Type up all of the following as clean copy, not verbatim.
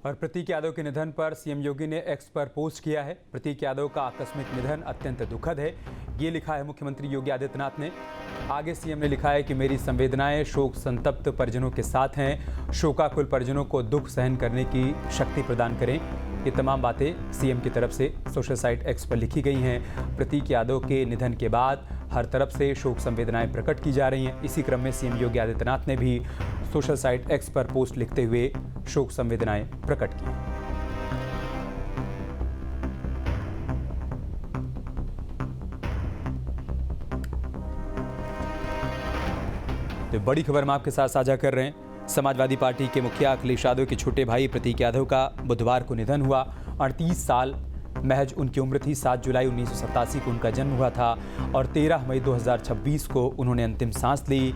और प्रतीक यादव के निधन पर सीएम योगी ने एक्स पर पोस्ट किया है। प्रतीक यादव का आकस्मिक निधन अत्यंत दुखद है, ये लिखा है मुख्यमंत्री योगी आदित्यनाथ ने। आगे सीएम ने लिखा है कि मेरी संवेदनाएं शोक संतप्त परिजनों के साथ हैं। शोकाकुल परिजनों को दुख सहन करने की शक्ति प्रदान करें। ये तमाम बातें सीएम की तरफ से सोशल साइट एक्स पर लिखी गई हैं। प्रतीक यादव के निधन के बाद हर तरफ से शोक संवेदनाएं प्रकट की जा रही हैं। इसी क्रम में सीएम योगी आदित्यनाथ ने भी सोशल साइट एक्स पर पोस्ट लिखते हुए शोक संवेदनाएं प्रकट की। तो बड़ी खबर हम आपके साथ साझा कर रहे हैं। समाजवादी पार्टी के मुखिया अखिलेश यादव के छोटे भाई प्रतीक यादव का बुधवार को निधन हुआ। 38 साल महज उनकी उम्र थी। 7 जुलाई 1987 को उनका जन्म हुआ था और 13 मई 2026 को उन्होंने अंतिम सांस ली।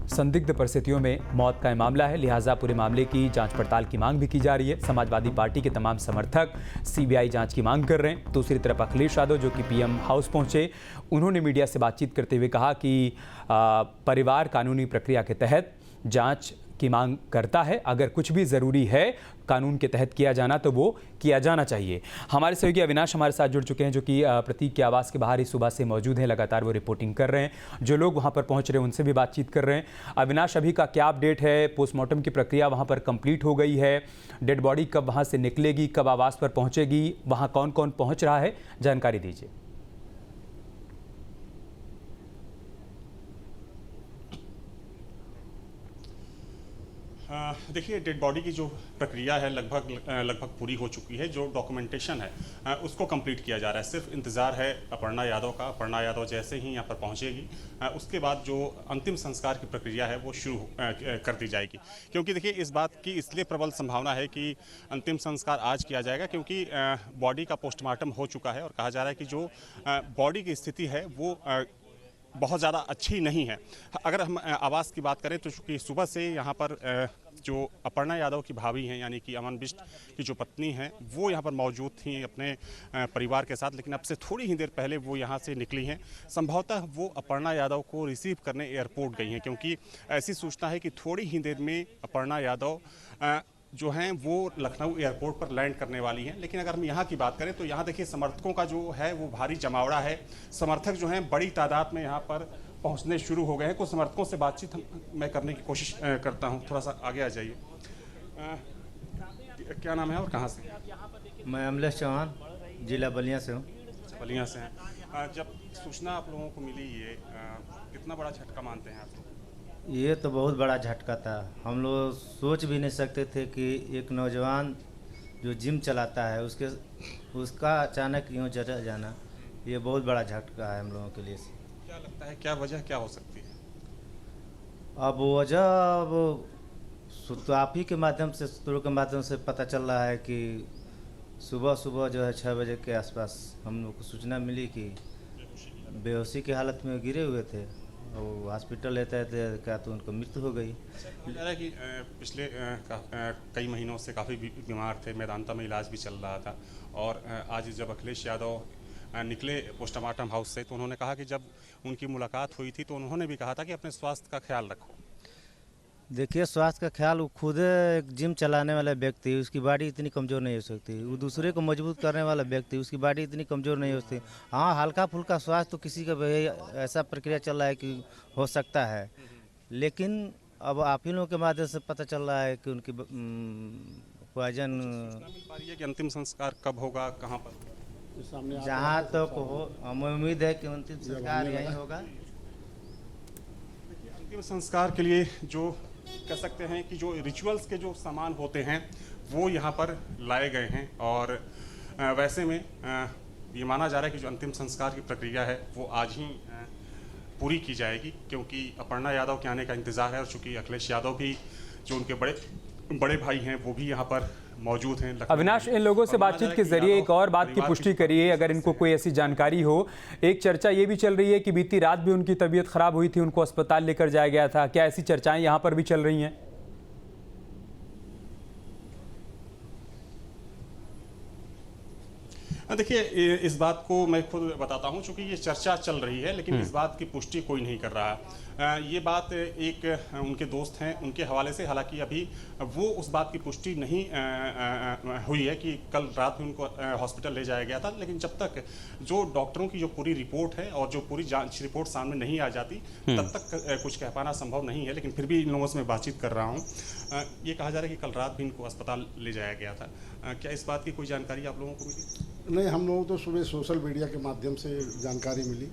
संदिग्ध परिस्थितियों में मौत का मामला है, लिहाजा पूरे मामले की जांच पड़ताल की मांग भी की जा रही है। समाजवादी पार्टी के तमाम समर्थक सीबीआई जांच की मांग कर रहे हैं। दूसरी तरफ अखिलेश यादव जो कि पीएम हाउस पहुंचे, उन्होंने मीडिया से बातचीत करते हुए कहा कि परिवार कानूनी प्रक्रिया के तहत जांच की मांग करता है। अगर कुछ भी ज़रूरी है कानून के तहत किया जाना तो वो किया जाना चाहिए। हमारे सहयोगी अविनाश हमारे साथ जुड़ चुके हैं, जो कि प्रतीक के आवास के बाहर ही सुबह से मौजूद हैं। लगातार वो रिपोर्टिंग कर रहे हैं। जो लोग वहां पर पहुंच रहे हैं उनसे भी बातचीत कर रहे हैं। अविनाश, अभी का क्या अपडेट है? पोस्टमार्टम की प्रक्रिया वहाँ पर कंप्लीट हो गई है? डेड बॉडी कब वहाँ से निकलेगी, कब आवास पर पहुँचेगी, वहाँ कौन कौन पहुँच रहा है, जानकारी दीजिए। देखिए, डेड बॉडी की जो प्रक्रिया है लगभग पूरी हो चुकी है। जो डॉक्यूमेंटेशन है उसको कंप्लीट किया जा रहा है। सिर्फ इंतज़ार है अपर्णा यादव का। अपर्णा यादव जैसे ही यहाँ पर पहुँचेगी उसके बाद जो अंतिम संस्कार की प्रक्रिया है वो शुरू कर दी जाएगी। क्योंकि देखिए, इस बात की इसलिए प्रबल संभावना है कि अंतिम संस्कार आज किया जाएगा, क्योंकि बॉडी का पोस्टमार्टम हो चुका है और कहा जा रहा है कि जो बॉडी की स्थिति है वो बहुत ज़्यादा अच्छी नहीं है। अगर हम आवास की बात करें तो चूँकि सुबह से यहाँ पर जो अपर्णा यादव की भाभी हैं, यानी कि अमन बिष्ट की जो पत्नी हैं, वो यहाँ पर मौजूद थी अपने परिवार के साथ, लेकिन अब से थोड़ी ही देर पहले वो यहाँ से निकली हैं। संभवतः वो अपर्णा यादव को रिसीव करने एयरपोर्ट गई हैं, क्योंकि ऐसी सूचना है कि थोड़ी ही देर में अपर्णा यादव जो हैं वो लखनऊ एयरपोर्ट पर लैंड करने वाली हैं। लेकिन अगर हम यहाँ की बात करें तो यहाँ देखिए समर्थकों का जो है वो भारी जमावड़ा है। समर्थक जो हैं बड़ी तादाद में यहाँ पर पहुँचने शुरू हो गए हैं। कुछ समर्थकों से बातचीत मैं करने की कोशिश करता हूँ। थोड़ा सा आगे आ जाइए। क्या नाम है और कहाँ से? मैं अमलेश चौहान, जिला बलिया से हूँ। बलिया से हैं। जब सूचना आप लोगों को मिली, ये कितना बड़ा झटका मानते हैं आप लोग? ये तो बहुत बड़ा झटका था। हम लोग सोच भी नहीं सकते थे कि एक नौजवान जो जिम चलाता है उसका अचानक यूँ चला जाना, ये बहुत बड़ा झटका है हम लोगों के लिए। क्या लगता है, क्या वजह क्या हो सकती है? अब वजह तो आप ही के माध्यम से, सूत्रों के माध्यम से पता चल रहा है कि सुबह सुबह जो है 6 बजे के आसपास हम लोग को सूचना मिली कि बेहोशी की हालत में गिरे हुए थे और हॉस्पिटल लेते थे क्या तो उनको मृत्यु हो गई। कि पिछले कई महीनों से काफ़ी बीमार थे, मेदांता में इलाज भी चल रहा था, और आज जब अखिलेश यादव निकले पोस्टमार्टम हाउस से तो उन्होंने कहा कि जब उनकी मुलाकात हुई थी तो उन्होंने भी कहा था कि अपने स्वास्थ्य का ख्याल रखो। देखिए, स्वास्थ्य का ख्याल, वो खुद एक जिम चलाने वाला व्यक्ति, उसकी बॉडी इतनी कमज़ोर नहीं हो सकती। वो दूसरे को मजबूत करने वाला व्यक्ति, उसकी बॉडी इतनी कमज़ोर नहीं हो सकती। हाँ, हल्का फुल्का स्वास्थ्य तो किसी का ऐसा प्रक्रिया चल रहा है कि हो सकता है, लेकिन अब आप ही लोगों के माध्यम से पता चल रहा है कि उनकी पॉइजन। कि अंतिम संस्कार कब होगा, कहाँ पर? जहाँ तक हो, हमें उम्मीद है कि अंतिम संस्कार यहीं होगा। अंतिम संस्कार के लिए जो कह सकते हैं कि जो रिचुअल्स के जो सामान होते हैं वो यहाँ पर लाए गए हैं, और वैसे में ये माना जा रहा है कि जो अंतिम संस्कार की प्रक्रिया है वो आज ही पूरी की जाएगी, क्योंकि अपर्णा यादव के आने का इंतज़ार है। और चूँकि अखिलेश यादव भी जो उनके बड़े भाई हैं वो भी यहाँ पर मौजूद हैं। अविनाश, इन लोगों से बातचीत के जरिए एक और बात की पुष्टि करिए, अगर इनको कोई ऐसी जानकारी हो। एक चर्चा ये भी चल रही है कि बीती रात भी उनकी तबीयत खराब हुई थी, उनको अस्पताल लेकर जाया गया था। क्या ऐसी चर्चाएं यहाँ पर भी चल रही हैं? देखिए इस बात को मैं खुद बताता हूं, चूंकि ये चर्चा चल रही है लेकिन इस बात की पुष्टि कोई नहीं कर रहा है। ये बात एक उनके दोस्त हैं उनके हवाले से, हालांकि अभी वो उस बात की पुष्टि नहीं हुई है कि कल रात में उनको हॉस्पिटल ले जाया गया था, लेकिन जब तक जो डॉक्टरों की जो पूरी रिपोर्ट है और जो पूरी जांच रिपोर्ट सामने नहीं आ जाती तब तक कुछ कह पाना संभव नहीं है। लेकिन फिर भी इन लोगों से मैं बातचीत कर रहा हूँ। ये कहा जा रहा है कि कल रात भी इनको अस्पताल ले जाया गया था, क्या इस बात की कोई जानकारी आप लोगों को मिली? नहीं, हम लोगों को तो सुबह सोशल मीडिया के माध्यम से जानकारी मिली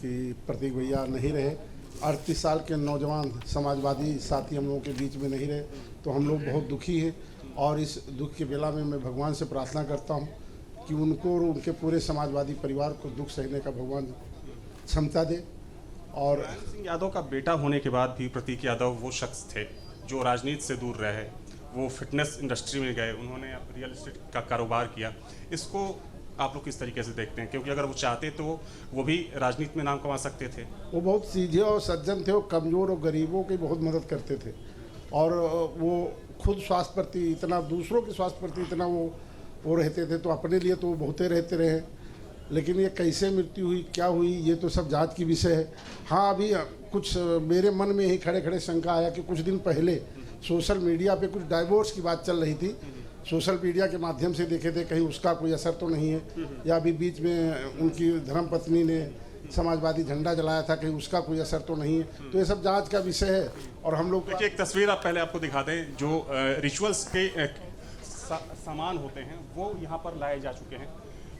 कि प्रतीक भैया नहीं रहे। 38 साल के नौजवान समाजवादी साथी हम लोगों के बीच में नहीं रहे, तो हम लोग बहुत दुखी हैं। और इस दुख के बेला में मैं भगवान से प्रार्थना करता हूं कि उनको और उनके पूरे समाजवादी परिवार को दुख सहने का भगवान क्षमता दे। और नारायण सिंह यादव का बेटा होने के बाद भी प्रतीक यादव वो शख्स थे जो राजनीति से दूर रहे, वो फिटनेस इंडस्ट्री में गए, उन्होंने रियल एस्टेट का कारोबार किया। इसको आप लोग किस तरीके से देखते हैं? क्योंकि अगर वो चाहते तो वो भी राजनीति में नाम कमा सकते थे। वो बहुत सीधे और सज्जन थे, वो कमज़ोर और गरीबों की बहुत मदद करते थे। और वो खुद स्वास्थ्य प्रति इतना, दूसरों के स्वास्थ्य प्रति इतना वो रहते थे, तो अपने लिए तो वो बहुते रहते रहे। लेकिन ये कैसे मृत्यु हुई, क्या हुई, ये तो सब जांच की विषय है। हाँ, अभी कुछ मेरे मन में ही खड़े खड़े शंका आया कि कुछ दिन पहले सोशल मीडिया पे कुछ डाइवोर्स की बात चल रही थी। सोशल मीडिया के माध्यम से देखे थे, कहीं उसका कोई असर तो नहीं है, या अभी बीच में उनकी धर्मपत्नी ने समाजवादी झंडा जलाया था, कहीं उसका कोई असर तो नहीं है। तो ये सब जांच का विषय है। और हम लोग देखिए एक तस्वीर आप पहले आपको दिखा दें, जो रिचुअल्स के सामान होते हैं वो यहाँ पर लाए जा चुके हैं,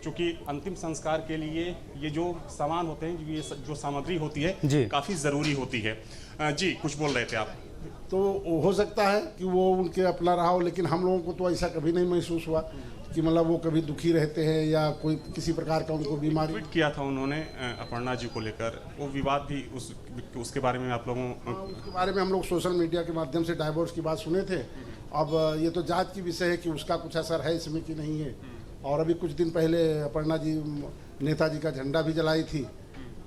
क्योंकि अंतिम संस्कार के लिए ये जो सामान होते हैं, ये जो सामग्री होती है काफ़ी ज़रूरी होती है। जी कुछ बोल रहे थे आप? तो हो सकता है कि वो उनके अपना रहा हो, लेकिन हम लोगों को तो ऐसा कभी नहीं महसूस हुआ कि मतलब वो कभी दुखी रहते हैं या कोई किसी प्रकार का उनको बीमारी। ट्वीट किया था उन्होंने अपर्णा जी को लेकर, वो विवाद भी उसके बारे में आप लोगों उसके बारे में हम लोग सोशल मीडिया के माध्यम से डाइवोर्स की बात सुने थे। अब ये तो जांच की विषय है कि उसका कुछ असर है इसमें कि नहीं है। और अभी कुछ दिन पहले अपर्णा जी नेताजी का झंडा भी जलाई थी,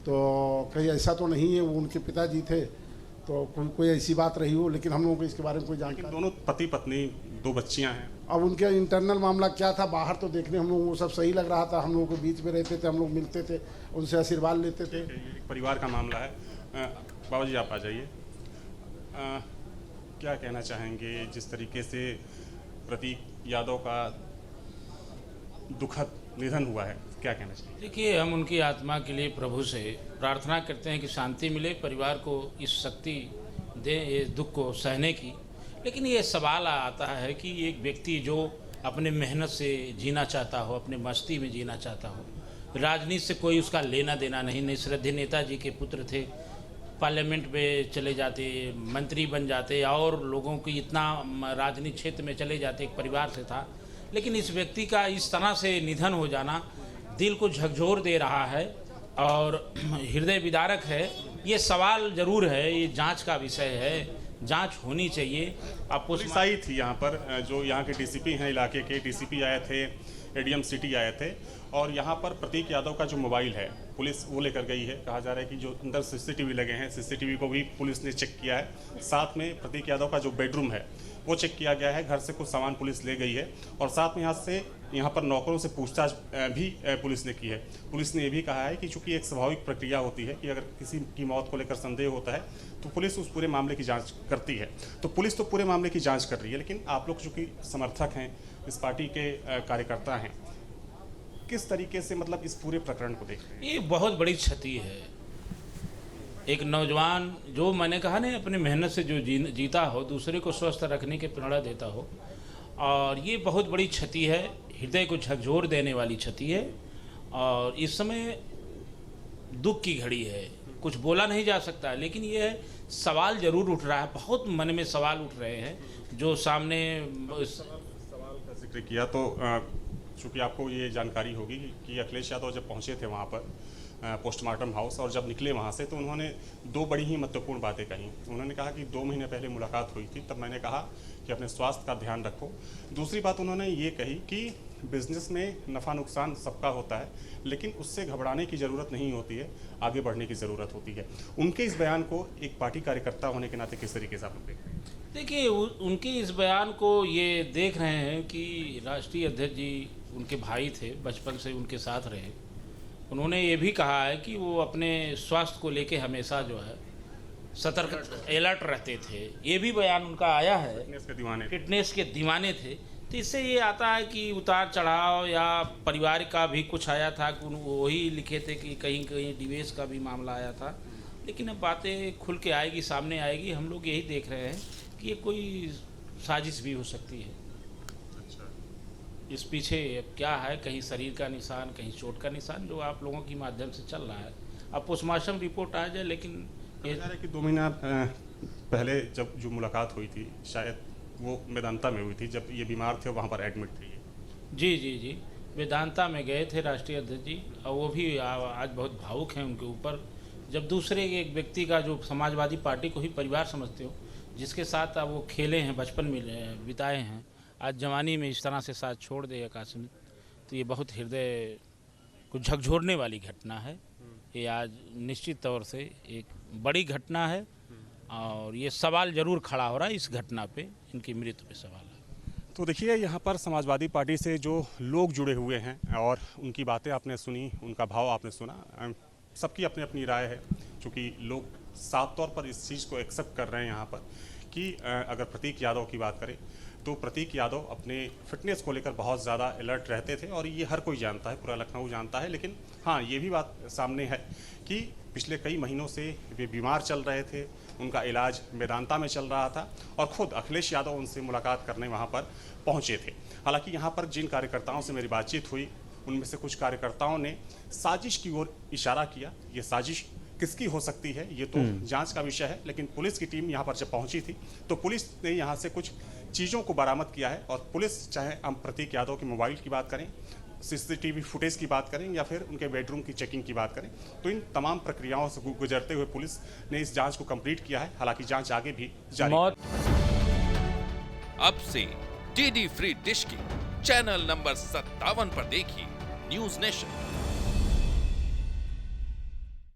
तो कहीं ऐसा तो नहीं है, वो उनके पिताजी थे, तो कोई ऐसी बात रही हो, लेकिन हम लोगों को इसके बारे में कोई जानकारी। दोनों पति पत्नी, 2 बच्चियां हैं। अब उनके इंटरनल मामला क्या था, बाहर तो देखने हम लोग वो सब सही लग रहा था, हम लोगों के बीच में रहते थे, हम लोग मिलते थे, उनसे आशीर्वाद लेते थे। परिवार का मामला है। बाबा जी आप आ जाइए, क्या कहना चाहेंगे जिस तरीके से प्रतीक यादव का दुखद निधन हुआ है, क्या कहना चाहिए? देखिए, हम उनकी आत्मा के लिए प्रभु से प्रार्थना करते हैं कि शांति मिले, परिवार को इस शक्ति दे ये दुख को सहने की। लेकिन ये सवाल आता है कि एक व्यक्ति जो अपने मेहनत से जीना चाहता हो, अपने मस्ती में जीना चाहता हो, राजनीति से कोई उसका लेना देना नहीं, श्रद्धेय नेताजी के पुत्र थे, पार्लियामेंट में चले जाते, मंत्री बन जाते और लोगों की इतना राजनीतिक क्षेत्र में चले जाते, एक परिवार से था। लेकिन इस व्यक्ति का इस तरह से निधन हो जाना दिल को झकझोर दे रहा है और हृदय विदारक है। ये सवाल जरूर है, ये जांच का विषय है, जांच होनी चाहिए। अब पुलिस आई थी यहाँ पर, जो यहाँ के डीसीपी हैं, इलाके के डीसीपी आए थे, एडीएम सिटी आए थे, और यहाँ पर प्रतीक यादव का जो मोबाइल है पुलिस वो लेकर गई है। कहा जा रहा है कि जो अंदर सीसीटीवी लगे हैं, सीसीटीवी को भी पुलिस ने चेक किया है। साथ में प्रतीक यादव का जो बेडरूम है वो चेक किया गया है, घर से कुछ सामान पुलिस ले गई है, और साथ में यहाँ पर नौकरों से पूछताछ भी पुलिस ने की है। पुलिस ने ये भी कहा है कि चूंकि एक स्वाभाविक प्रक्रिया होती है कि अगर किसी की मौत को लेकर संदेह होता है तो पुलिस उस पूरे मामले की जांच करती है। तो पुलिस तो पूरे मामले की जांच कर रही है, लेकिन आप लोग चूंकि समर्थक हैं, इस पार्टी के कार्यकर्ता हैं, किस तरीके से मतलब इस पूरे प्रकरण को देख रहे हैं? ये बहुत बड़ी क्षति है। एक नौजवान जो मैंने कहा ना अपनी मेहनत से जो जीता हो, दूसरे को स्वस्थ रखने के प्रेरणा देता हो, और ये बहुत बड़ी क्षति है, हृदय को झकझोर देने वाली क्षति है। और इस समय दुख की घड़ी है, कुछ बोला नहीं जा सकता, लेकिन ये सवाल जरूर उठ रहा है, बहुत मन में सवाल उठ रहे हैं जो सामने। सवाल का जिक्र किया तो चूँकि आपको ये जानकारी होगी कि अखिलेश यादव जब पहुँचे थे वहाँ पर पोस्टमार्टम हाउस, और जब निकले वहाँ से तो उन्होंने 2 बड़ी ही महत्वपूर्ण बातें कही। उन्होंने कहा कि 2 महीने पहले मुलाकात हुई थी, तब मैंने कहा कि अपने स्वास्थ्य का ध्यान रखो। दूसरी बात उन्होंने ये कही कि बिजनेस में नफ़ा नुकसान सबका होता है, लेकिन उससे घबराने की ज़रूरत नहीं होती है, आगे बढ़ने की ज़रूरत होती है। उनके इस बयान को एक पार्टी कार्यकर्ता होने के नाते किस तरीके से आप लोग देखते हैं? देखिए उनके इस बयान को ये देख रहे हैं कि राष्ट्रीय अध्यक्ष जी उनके भाई थे, बचपन से उनके साथ रहे। उन्होंने ये भी कहा है कि वो अपने स्वास्थ्य को लेके हमेशा जो है सतर्क अलर्ट रहते थे। ये भी बयान उनका आया है, फिटनेस के दीवाने थे। तो इससे ये आता है कि उतार चढ़ाव या परिवार का भी कुछ आया था कि वही लिखे थे कि कहीं कहीं डिवेश का भी मामला आया था। लेकिन अब बातें खुल के आएगी, सामने आएगी। हम लोग यही देख रहे हैं कि ये कोई साजिश भी हो सकती है। इस पीछे अब क्या है, कहीं शरीर का निशान, कहीं चोट का निशान, जो आप लोगों के माध्यम से चल रहा है। अब पोस्टमार्टम रिपोर्ट आ जाए। लेकिन ये कि 2 महीना पहले जब जो मुलाकात हुई थी, शायद वो मेदांता में हुई थी, जब ये बीमार थे वहाँ पर एडमिट थे। जी वेदांता में गए थे राष्ट्रीय अध्यक्ष जी, और वो भी आज बहुत भावुक हैं उनके ऊपर। जब दूसरे एक व्यक्ति का, जो समाजवादी पार्टी को ही परिवार समझते हो, जिसके साथ अब वो खेले हैं, बचपन में बिताए हैं, आज जवानी में इस तरह से साथ छोड़ दे आकाशमित, तो ये बहुत हृदय को झकझोरने वाली घटना है। ये आज निश्चित तौर से एक बड़ी घटना है और ये सवाल जरूर खड़ा हो रहा है इस घटना पे, इनकी मृत्यु पे सवाल है। तो देखिए, यहाँ पर समाजवादी पार्टी से जो लोग जुड़े हुए हैं और उनकी बातें आपने सुनी, उनका भाव आपने सुना। सबकी अपनी अपनी राय है, क्योंकि लोग साफ तौर पर इस चीज़ को एक्सेप्ट कर रहे हैं यहाँ पर कि अगर प्रतीक यादव की बात करें तो प्रतीक यादव अपने फिटनेस को लेकर बहुत ज़्यादा अलर्ट रहते थे, और ये हर कोई जानता है, पूरा लखनऊ जानता है। लेकिन हाँ, ये भी बात सामने है कि पिछले कई महीनों से वे बीमार चल रहे थे, उनका इलाज मेदांता में चल रहा था, और ख़ुद अखिलेश यादव उनसे मुलाकात करने वहाँ पर पहुँचे थे। हालांकि यहाँ पर जिन कार्यकर्ताओं से मेरी बातचीत हुई, उनमें से कुछ कार्यकर्ताओं ने साजिश की ओर इशारा किया। ये साजिश किसकी हो सकती है, ये तो जांच का विषय है। लेकिन पुलिस की टीम यहाँ पर जब पहुंची थी तो पुलिस ने यहाँ से कुछ चीज़ों को बरामद किया है। और पुलिस, चाहे हम प्रतीक यादव के मोबाइल की बात करें, सीसीटीवी फुटेज की बात करें, या फिर उनके बेडरूम की चेकिंग की बात करें, तो इन तमाम प्रक्रियाओं से गुजरते हुए पुलिस ने इस जाँच को कंप्लीट किया है। हालांकि जाँच आगे भी जारी है। अब से डीडी फ्री डिश की चैनल नंबर 57 पर देखिए न्यूज नेशन।